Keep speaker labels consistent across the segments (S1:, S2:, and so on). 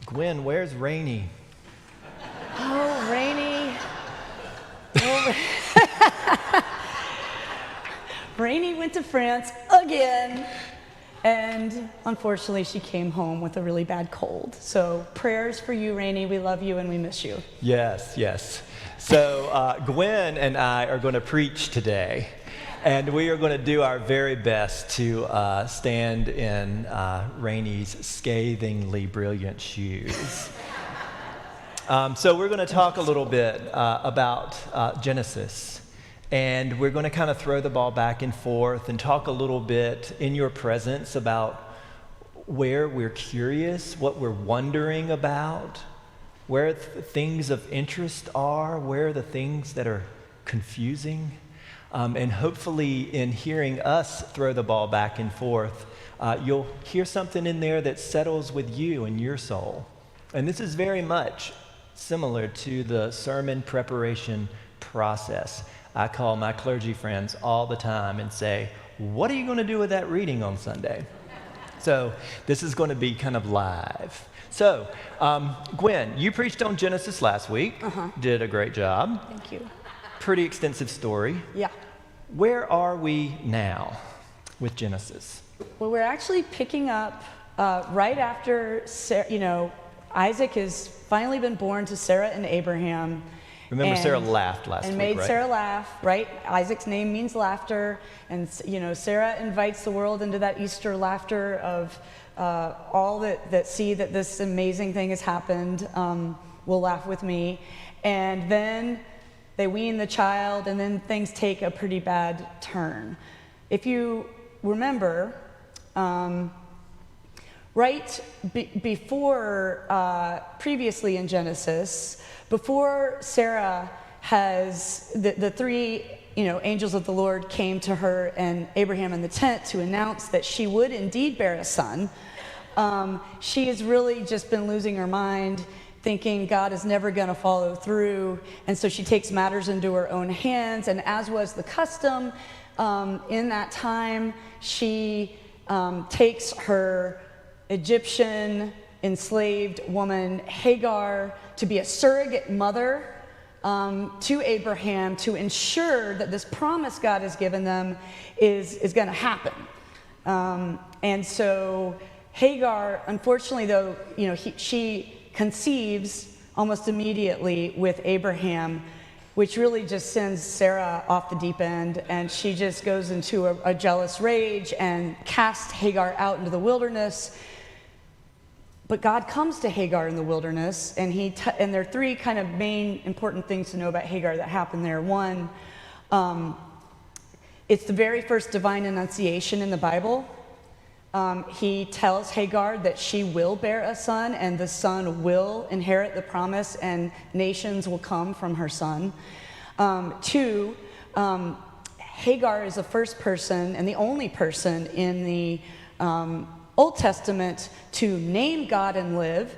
S1: Gwynn, where's Rainey?
S2: Oh, Rainey. Rainey went to France again, and unfortunately she came home with a really bad cold. So prayers for you, Rainey. We love you and we miss you.
S1: Yes. So Gwynn and I are going to preach today, and we are going to do our very best to stand in Rainey's scathingly brilliant shoes. So we're going to talk a little bit about Genesis. And we're going to kind of throw the ball back and forth and talk a little bit in your presence about where we're curious, what we're wondering about, where things of interest are, where the things that are confusing. And hopefully in hearing us throw the ball back and forth, you'll hear something in there that settles with you and your soul. And this is very much similar to the sermon preparation process. I call my clergy friends all the time and say, what are you going to do with that reading on Sunday? So this is going to be kind of live. So, Gwynn, you preached on Genesis last week. Did a great job.
S2: Thank you.
S1: Pretty extensive story.
S2: Yeah.
S1: Where are we now with Genesis?
S2: Well, we're actually picking up right after, Isaac has finally been born to Sarah and Abraham.
S1: Remember, Sarah laughed last week,
S2: and made
S1: right?
S2: Sarah laugh, right? Isaac's name means laughter, and Sarah invites the world into that Easter laughter of all that see that this amazing thing has happened will laugh with me. And then they wean the child, and then things take a pretty bad turn. If you remember, before previously in Genesis, before Sarah has the three angels of the Lord came to her and Abraham in the tent to announce that she would indeed bear a son, she has really just been losing her mind, thinking God is never going to follow through, and so she takes matters into her own hands. And as was the custom in that time, she takes her Egyptian enslaved woman Hagar to be a surrogate mother to Abraham, to ensure that this promise God has given them is going to happen. And so Hagar, unfortunately, though, she conceives almost immediately with Abraham, which really just sends Sarah off the deep end, and she just goes into a jealous rage and casts Hagar out into the wilderness. But God comes to Hagar in the wilderness, and and there are three kind of main important things to know about Hagar that happen there. One, it's the very first divine annunciation in the Bible. He tells Hagar that she will bear a son, and the son will inherit the promise, and nations will come from her son. Two, Hagar is the first person and the only person in the Old Testament to name God and live.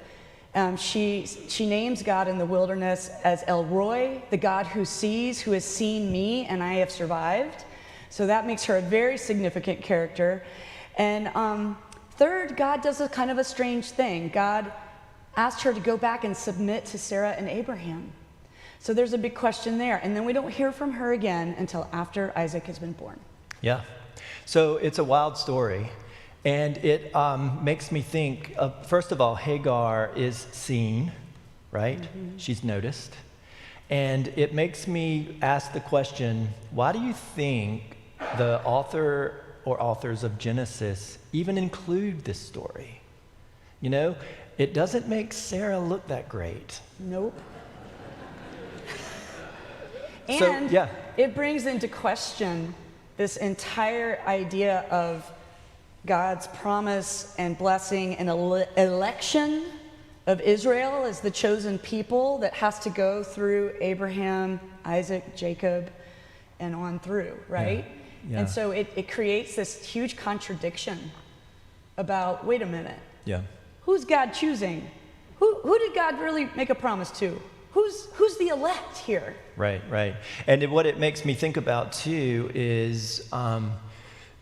S2: She names God in the wilderness as El Roi, the God who sees, who has seen me, and I have survived. So that makes her a very significant character. And third, God does a kind of a strange thing. God asked her to go back and submit to Sarah and Abraham. So there's a big question there. And then we don't hear from her again until after Isaac has been born.
S1: Yeah. So it's a wild story. And it makes me think of, first of all, Hagar is seen, right? Mm-hmm. She's noticed. And it makes me ask the question, why do you think the author or authors of Genesis even include this story? It doesn't make Sarah look that great.
S2: Nope. And
S1: so, yeah.
S2: It brings into question this entire idea of God's promise and blessing and election of Israel as the chosen people that has to go through Abraham, Isaac, Jacob, and on through, right?
S1: Yeah.
S2: And so it creates this huge contradiction about, wait a minute.
S1: Yeah.
S2: Who's God choosing? Who did God really make a promise to? Who's the elect here?
S1: Right. And what it makes me think about too is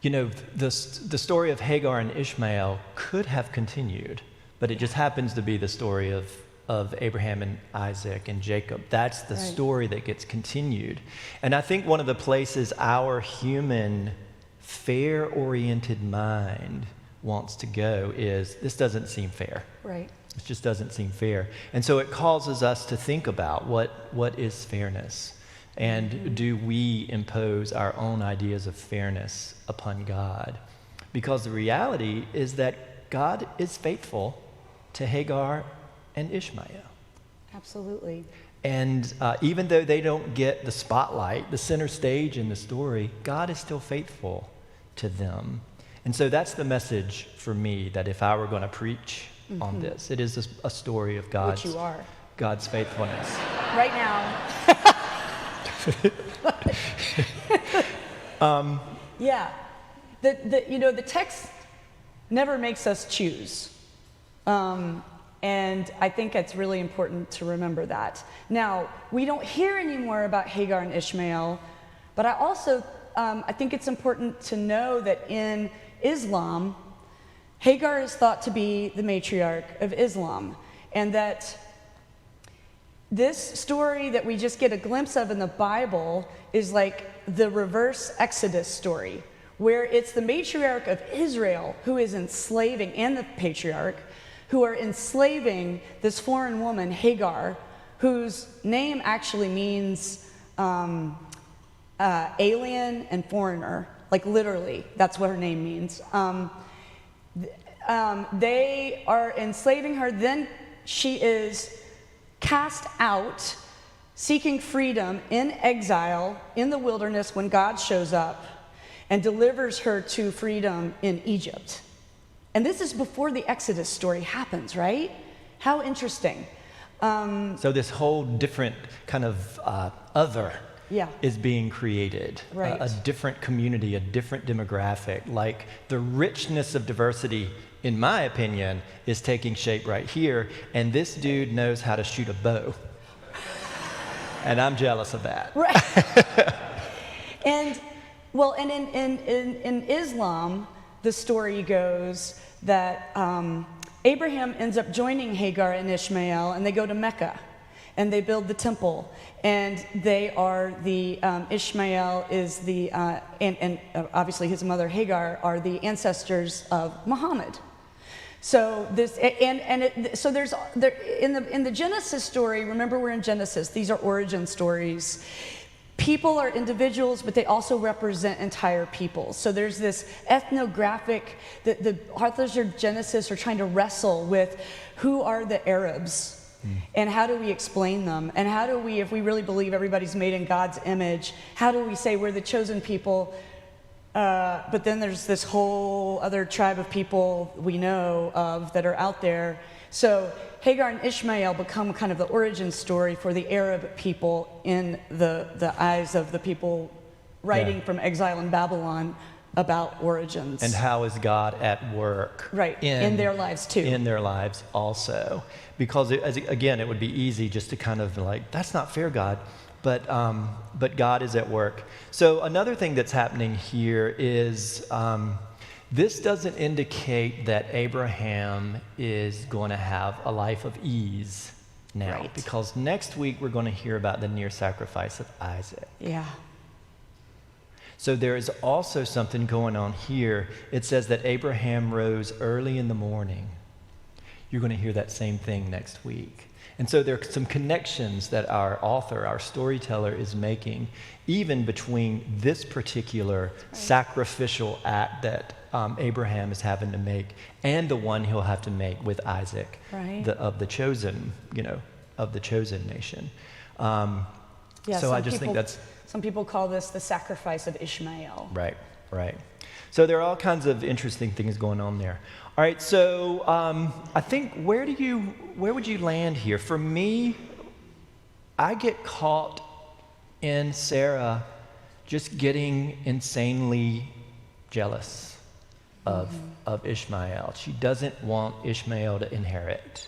S1: the story of Hagar and Ishmael could have continued, but it just happens to be the story of Abraham and Isaac and Jacob. That's the story that gets continued. And I think one of the places our human, fair-oriented mind wants to go is, this doesn't seem fair.
S2: Right.
S1: It just doesn't seem fair. And so it causes us to think about what is fairness? And do we impose our own ideas of fairness upon God? Because the reality is that God is faithful to Hagar and Ishmael.
S2: Absolutely.
S1: And even though they don't get the spotlight, the center stage in the story, God is still faithful to them. And so that's the message for me, that if I were going to preach on this, it is a story of
S2: Which you are.
S1: God's faithfulness.
S2: Right now. Yeah. The text never makes us choose. And I think it's really important to remember that. Now, we don't hear anymore about Hagar and Ishmael, but I also I think it's important to know that in Islam, Hagar is thought to be the matriarch of Islam, and that this story that we just get a glimpse of in the Bible is like the reverse Exodus story, where it's the matriarch of Israel who is enslaving, and the patriarch, who are enslaving this foreign woman, Hagar, whose name actually means alien and foreigner, like literally, that's what her name means. They are enslaving her, then she is cast out, seeking freedom in exile in the wilderness when God shows up and delivers her to freedom in Egypt. And this is before the Exodus story happens, right? How interesting.
S1: So this whole different kind of other is being created.
S2: Right.
S1: A different community, a different demographic. Like the richness of diversity, in my opinion, is taking shape right here. And this dude knows how to shoot a bow. And I'm jealous of that.
S2: Right. And in Islam, the story goes that Abraham ends up joining Hagar and Ishmael, and they go to Mecca, and they build the temple, and they are the Ishmael is the and obviously his mother Hagar are the ancestors of Muhammad. So this so there's in the Genesis story. Remember, we're in Genesis. These are origin stories. People are individuals, but they also represent entire peoples. So there's this ethnographic, the authors of Genesis are trying to wrestle with who are the Arabs and how do we explain them? And how do we, if we really believe everybody's made in God's image, how do we say we're the chosen people? But then there's this whole other tribe of people we know of that are out there. So Hagar and Ishmael become kind of the origin story for the Arab people in the eyes of the people writing from exile in Babylon about origins.
S1: And how is God at work?
S2: Right, in their lives too.
S1: In their lives also. Because, again, it would be easy just to kind of like, that's not fair, God. But God is at work. So another thing that's happening here is this doesn't indicate that Abraham is going to have a life of ease now.
S2: Right.
S1: Because next week we're going to hear about the near sacrifice of Isaac.
S2: Yeah.
S1: So there is also something going on here. It says that Abraham rose early in the morning. You're going to hear that same thing next week. And so there are some connections that our author, our storyteller, is making, even between this particular sacrificial act that Abraham is having to make and the one he'll have to make with Isaac, of the chosen, of the chosen nation. So I just think that's...
S2: Some people call this the sacrifice of Ishmael.
S1: Right. So there are all kinds of interesting things going on there. All right, so I think where would you land here? For me, I get caught in Sarah just getting insanely jealous of Ishmael. She doesn't want Ishmael to inherit.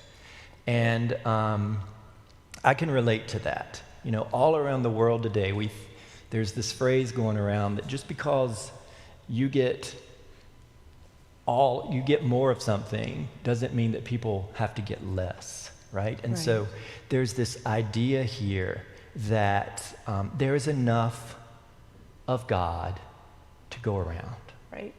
S1: And I can relate to that. All around the world today, there's this phrase going around that just because you get you get more of something doesn't mean that people have to get less, right? And so there's this idea here that there is enough of God to go around.
S2: Right.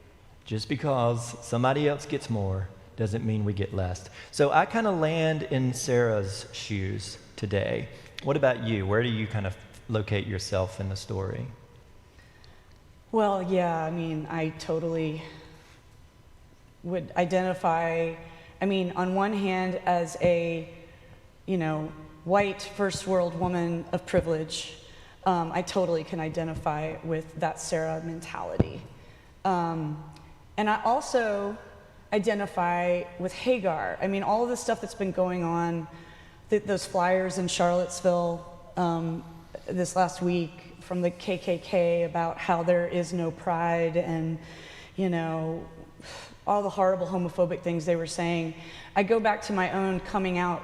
S1: Just because somebody else gets more doesn't mean we get less. So I kind of land in Sarah's shoes today. What about you? Where do you kind of locate yourself in the story?
S2: Well, yeah, I mean, I totally would identify, I mean, on one hand, as a, white first world woman of privilege, I totally can identify with that Sarah mentality. And I also identify with Hagar. I mean, all of the stuff that's been going on, those flyers in Charlottesville this last week from the KKK about how there is no pride and, all the horrible homophobic things they were saying. I go back to my own coming out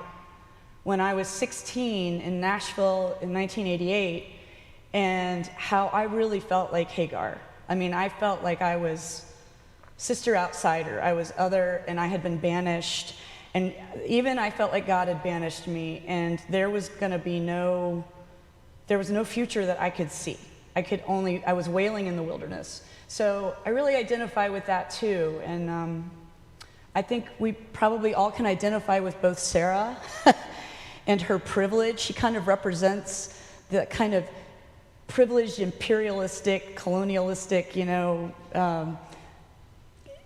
S2: when I was 16 in Nashville in 1988 and how I really felt like Hagar. I mean, I felt like I was sister outsider. I was other, and I had been banished. And even I felt like God had banished me, and there was no future that I could see. I was wailing in the wilderness. So I really identify with that too. And I think we probably all can identify with both Sarah and her privilege. She kind of represents the kind of privileged, imperialistic, colonialistic,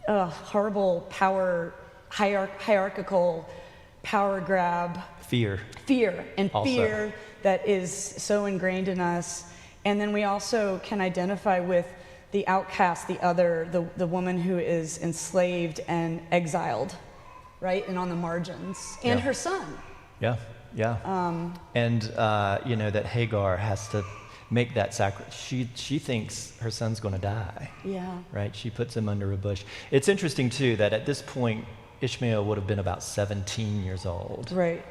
S2: horrible power, hierarchical power grab.
S1: Fear
S2: that is so ingrained in us. And then we also can identify with the outcast, the other, the woman who is enslaved and exiled, right? And on the margins. And her son.
S1: Yeah. And, that Hagar has to make that sacrifice. She thinks her son's going to die.
S2: Yeah.
S1: Right? She puts him under a bush. It's interesting, too, that at this point, Ishmael would have been about 17 years old.
S2: Right.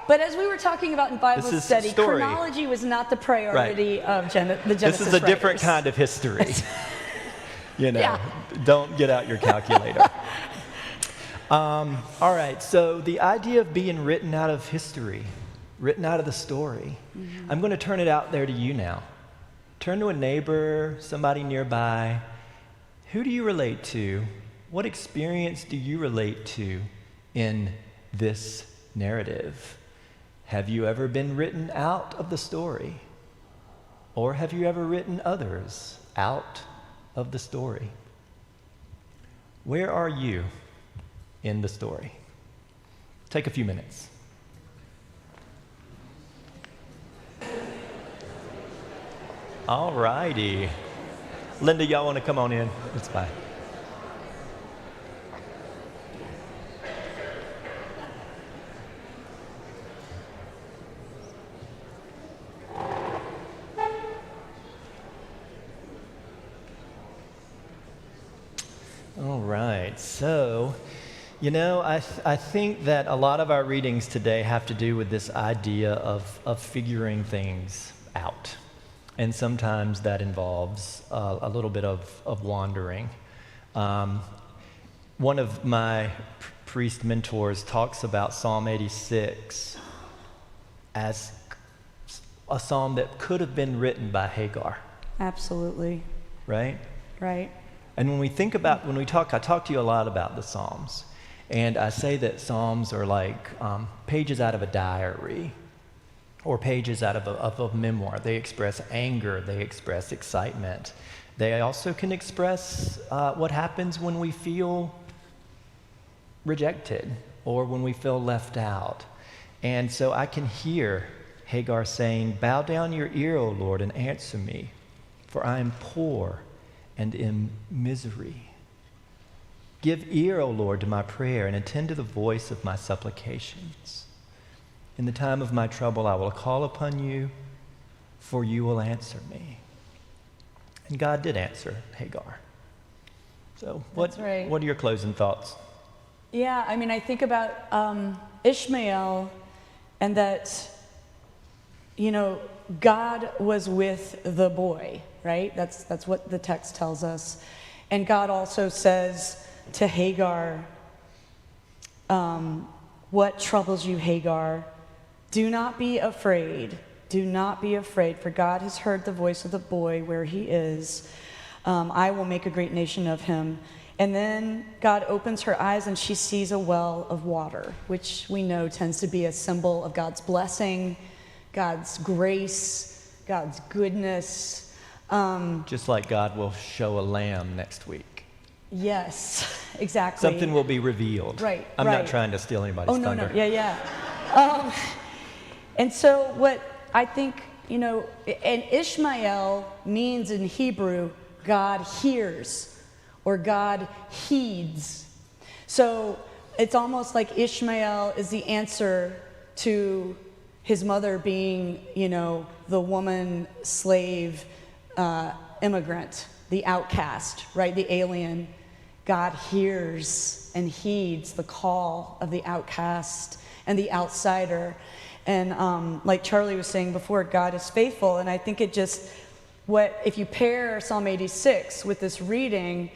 S2: But as we were talking about in Bible study, chronology was not the priority of the Genesis
S1: This is a different kind of history. Don't get out your calculator. All right, so the idea of being written out of history, written out of the story. Mm-hmm. I'm going to turn it out there to you now. Turn to a neighbor, somebody nearby. Who do you relate to? What experience do you relate to in this narrative? Have you ever been written out of the story? Or have you ever written others out of the story? Where are you in the story? Take a few minutes. All righty. Linda, y'all want to come on in? It's fine. All right. So, I think that a lot of our readings today have to do with this idea of figuring things out. And sometimes that involves a little bit of wandering. One of my priest mentors talks about Psalm 86 as a psalm that could have been written by Hagar.
S2: Absolutely.
S1: Right?
S2: Right.
S1: And I talk to you a lot about the Psalms. And I say that Psalms are like pages out of a diary or pages out of a memoir. They express anger. They express excitement. They also can express what happens when we feel rejected or when we feel left out. And so I can hear Hagar saying, "Bow down your ear, O Lord, and answer me, for I am poor and in misery. Give ear, O Lord, to my prayer, and attend to the voice of my supplications. In the time of my trouble I will call upon you, for you will answer me." And God did answer Hagar. So what are your closing thoughts?
S2: Yeah, I mean, I think about Ishmael and that, God was with the boy, right? That's what the text tells us. And God also says to Hagar, what troubles you, Hagar? Do not be afraid. Do not be afraid, for God has heard the voice of the boy where he is. I will make a great nation of him. And then God opens her eyes and she sees a well of water, which we know tends to be a symbol of God's blessing, God's grace, God's goodness.
S1: Just like God will show a lamb next week.
S2: Yes, exactly.
S1: Something will be revealed.
S2: Right,
S1: I'm
S2: right.
S1: not trying to steal anybody's thunder.
S2: No. Yeah. And so what I think, and Ishmael means in Hebrew, God hears or God heeds. So it's almost like Ishmael is the answer to his mother being, the woman slave immigrant, the outcast, right? The alien. God hears and heeds the call of the outcast and the outsider. And like Charlie was saying before, God is faithful. And I think if you pair Psalm 86 with this reading,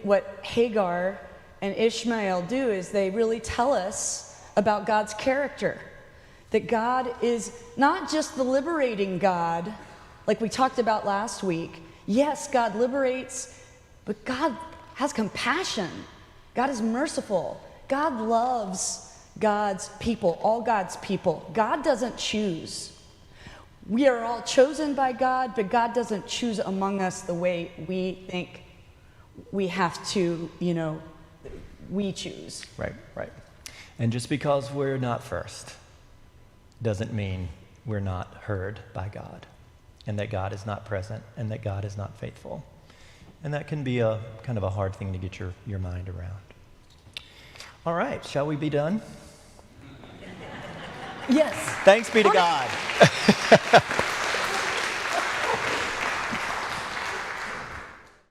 S2: what Hagar and Ishmael do is they really tell us about God's character. That God is not just the liberating God, like we talked about last week. Yes, God liberates, but God has compassion. God is merciful. God loves God's people, all God's people. God doesn't choose. We are all chosen by God, but God doesn't choose among us the way we think we have to, we choose.
S1: Right. And just because we're not first doesn't mean we're not heard by God, and that God is not present, and that God is not faithful. And that can be a kind of a hard thing to get your mind around. All right, shall we be done?
S2: Yes.
S1: Thanks be to God.